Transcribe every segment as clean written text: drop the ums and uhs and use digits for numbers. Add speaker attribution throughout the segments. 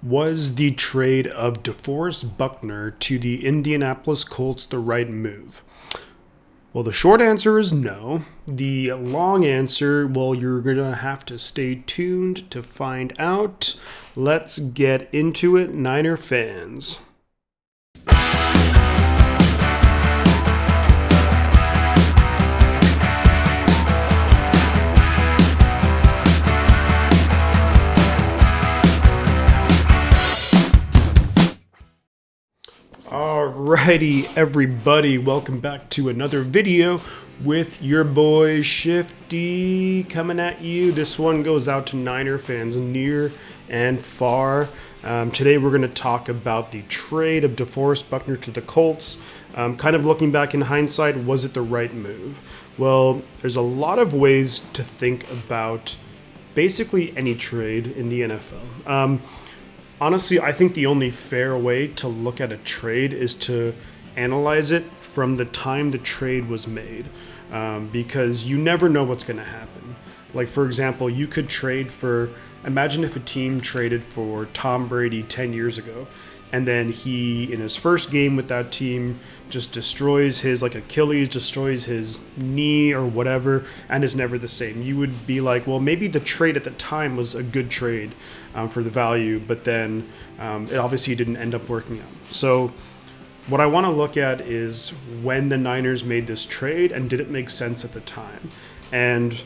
Speaker 1: Was the trade of DeForest Buckner to the Indianapolis Colts the right move? Well, the short answer is no. The long answer, well, you're going to have to stay tuned to find out. Let's get into it, Niner fans. Alrighty, everybody, welcome back to another video with your boy Shifty coming at you. This one goes out to Niner fans near and far. Today we're going to talk about the trade of DeForest Buckner to the Colts. Kind of looking back in hindsight, was it the right move? Well, there's a lot of ways to think about basically any trade in the NFL. Honestly, I think the only fair way to look at a trade is to analyze it from the time the trade was made, because you never know what's going to happen. Like, for example, you could trade for, imagine if a team traded for Tom Brady 10 years ago, and then he, in his first game with that team, just destroys his Achilles, destroys his knee or whatever, and is never the same. You would be like, well, maybe the trade at the time was a good trade for the value, but then it obviously didn't end up working out. So what I want to look at is when the Niners made this trade, and did it make sense at the time? And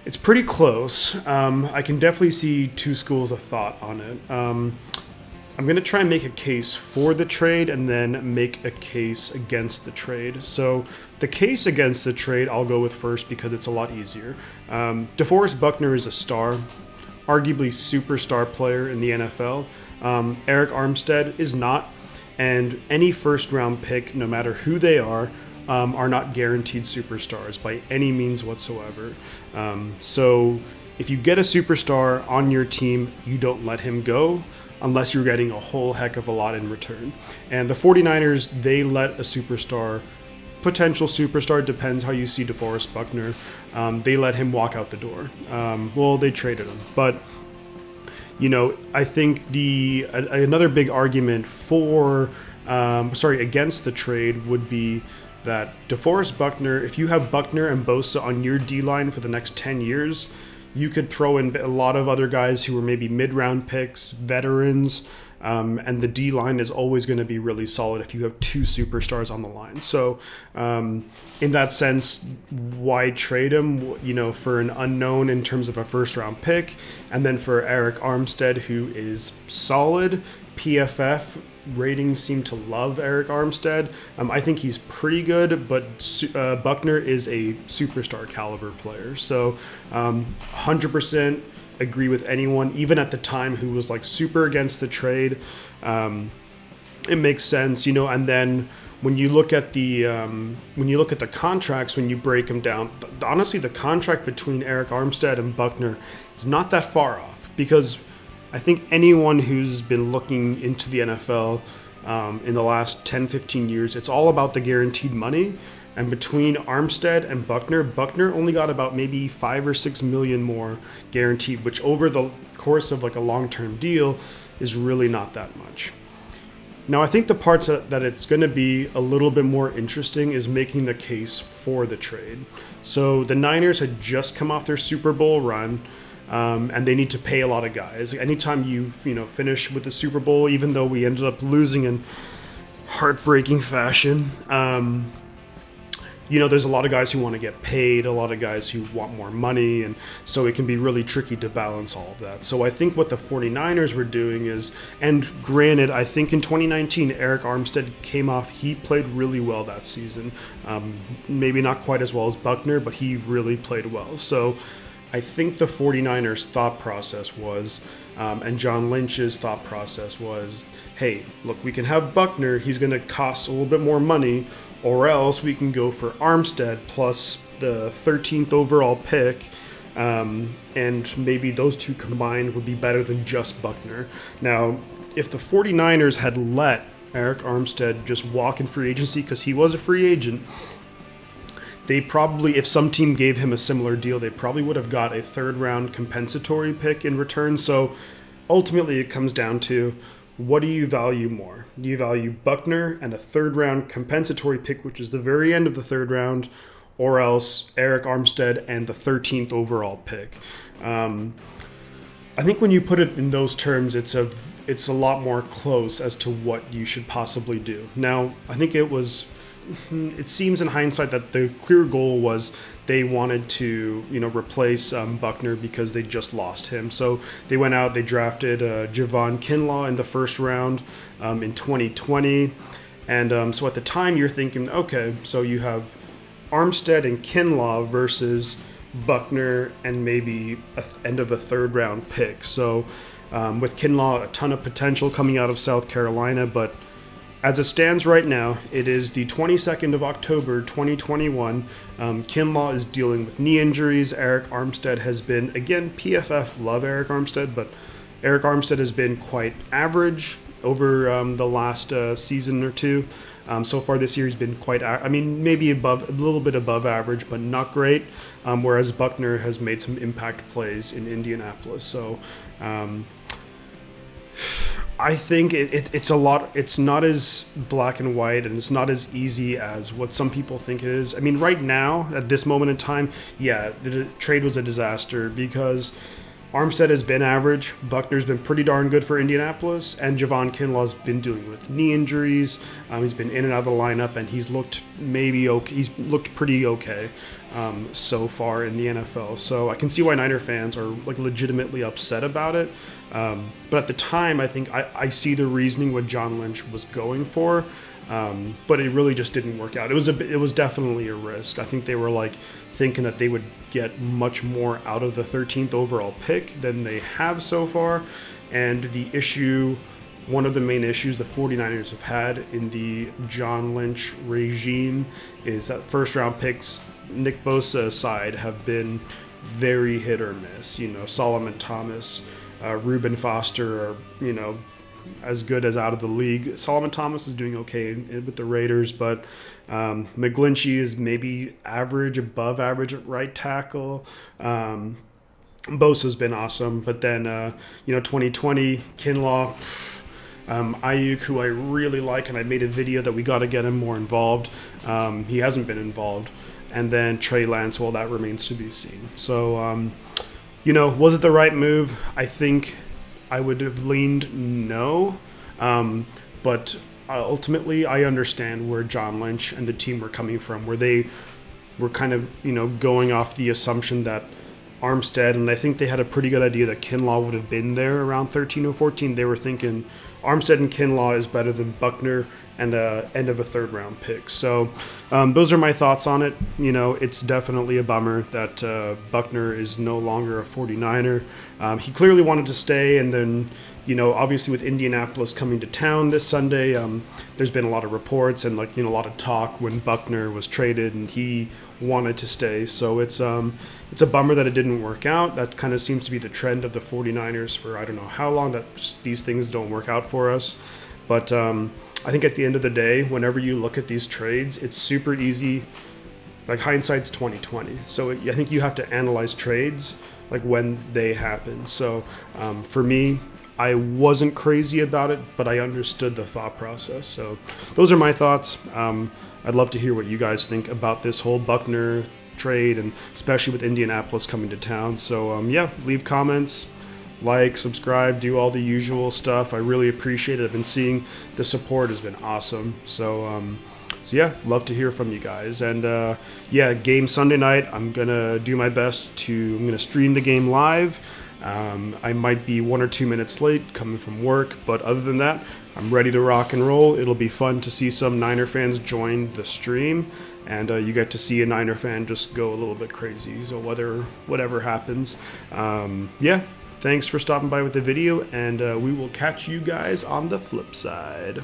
Speaker 1: it's pretty close. I can definitely see two schools of thought on it. I'm going to try and make a case for the trade and then make a case against the trade. So the case against the trade I'll go with first because it's a lot easier. DeForest Buckner is a star, arguably superstar player in the NFL. Eric Armstead is not, and any first round pick, no matter who they are not guaranteed superstars by any means whatsoever. So if you get a superstar on your team, you don't let him go unless you're getting a whole heck of a lot in return. And the 49ers, they let a superstar, potential superstar, depends how you see DeForest Buckner, they let him walk out the door. Well, they traded him. But, you know, I think another big argument against the trade would be that DeForest Buckner, if you have Buckner and Bosa on your D-line for the next 10 years, you could throw in a lot of other guys who were maybe mid-round picks, veterans, and the D-line is always going to be really solid if you have two superstars on the line. So in that sense, why trade him, for an unknown in terms of a first-round pick, and then for Eric Armstead, who is solid. PFF ratings seem to love Eric Armstead. I think he's pretty good, but Buckner is a superstar caliber player. So 100% agree with anyone, even at the time, who was super against the trade. It makes sense, and then when you look at the contracts, when you break them down, honestly, the contract between Eric Armstead and Buckner is not that far off, because I think anyone who's been looking into the NFL in the last 10, 15 years, it's all about the guaranteed money. And between Armstead and Buckner only got about maybe 5 or 6 million more guaranteed, which over the course of a long-term deal is really not that much. Now, I think the parts that it's going to be a little bit more interesting is making the case for the trade. So the Niners had just come off their Superbowl run. And they need to pay a lot of guys. Anytime you finish with the Super Bowl, even though we ended up losing in heartbreaking fashion, there's a lot of guys who want to get paid, a lot of guys who want more money, and so it can be really tricky to balance all of that. So I think what the 49ers were doing is, and granted, I think in 2019, Eric Armstead came off, he played really well that season. Maybe not quite as well as Buckner, but he really played well. So I think the 49ers thought process was, and John Lynch's thought process was, hey, look, we can have Buckner, he's going to cost a little bit more money, or else we can go for Armstead plus the 13th overall pick, and maybe those two combined would be better than just Buckner. Now, if the 49ers had let Eric Armstead just walk in free agency, because he was a free agent, they probably, if some team gave him a similar deal, they probably would have got a third-round compensatory pick in return. So ultimately it comes down to, what do you value more? Do you value Buckner and a third round compensatory pick, which is the very end of the third round, or else Eric Armstead and the 13th overall pick? I think when you put it in those terms, it's a lot more close as to what you should possibly do. Now, I think it seems in hindsight that the clear goal was they wanted to, replace Buckner because they just lost him. So they went out, they drafted Javon Kinlaw in the first round in 2020. And so at the time you're thinking, okay, so you have Armstead and Kinlaw versus Buckner and maybe end of a third round pick. So with Kinlaw, a ton of potential coming out of South Carolina, but as it stands right now, it is the 22nd of October, 2021. Kinlaw is dealing with knee injuries. Eric Armstead has been, again, PFF love Eric Armstead, but Eric Armstead has been quite average over the last season or two. So far this year he's been quite, maybe a little bit above average, but not great. Whereas Buckner has made some impact plays in Indianapolis. So I think it's a lot. It's not as black and white, and it's not as easy as what some people think it is. I mean, right now, at this moment in time, yeah, the trade was a disaster because Armstead has been average. Buckner's been pretty darn good for Indianapolis, and Javon Kinlaw's been dealing with knee injuries. He's been in and out of the lineup, and he's looked maybe okay. He's looked pretty okay so far in the NFL. So I can see why Niner fans are legitimately upset about it. But at the time, I think I see the reasoning what John Lynch was going for. But it really just didn't work out. It was definitely a risk. I think they were thinking that they would get much more out of the 13th overall pick than they have so far. And one of the main issues the 49ers have had in the John Lynch regime is that first round picks, Nick Bosa aside, have been very hit or miss. Solomon Thomas, Reuben Foster are, as good as out of the league. Solomon Thomas is doing okay with the Raiders, but McGlinchey is maybe average, above average at right tackle. Bosa's been awesome, but then 2020 Kinlaw, Ayuk, who I really like, and I made a video that we got to get him more involved. He hasn't been involved, and then Trey Lance. Well, that remains to be seen. So was it the right move? I think I would have leaned no, but ultimately I understand where John Lynch and the team were coming from, where they were kind of, going off the assumption that Armstead, and I think they had a pretty good idea that Kinlaw would have been there around 13 or 14. They were thinking Armstead and Kinlaw is better than Buckner and end of a third round pick. So those are my thoughts on it. It's definitely a bummer that Buckner is no longer a 49er. He clearly wanted to stay, and then obviously with Indianapolis coming to town this Sunday, there's been a lot of reports and a lot of talk when Buckner was traded and he wanted to stay. So it's a bummer that it didn't work out. That kind of seems to be the trend of the 49ers for I don't know how long, that just these things don't work out for us. But I think at the end of the day, whenever you look at these trades, it's super easy. Hindsight's 2020. So I think you have to analyze trades when they happen. So for me, I wasn't crazy about it, but I understood the thought process. So those are my thoughts. I'd love to hear what you guys think about this whole Buckner trade, and especially with Indianapolis coming to town. So leave comments, subscribe, do all the usual stuff. I really appreciate it. I've been seeing the support has been awesome. So love to hear from you guys. And game Sunday night. I'm gonna do my best I'm gonna stream the game live. I might be 1 or 2 minutes late coming from work, but other than that, I'm ready to rock and roll. It'll be fun to see some Niner fans join the stream, and you get to see a Niner fan just go a little bit crazy. So whatever happens, thanks for stopping by with the video, and we will catch you guys on the flip side.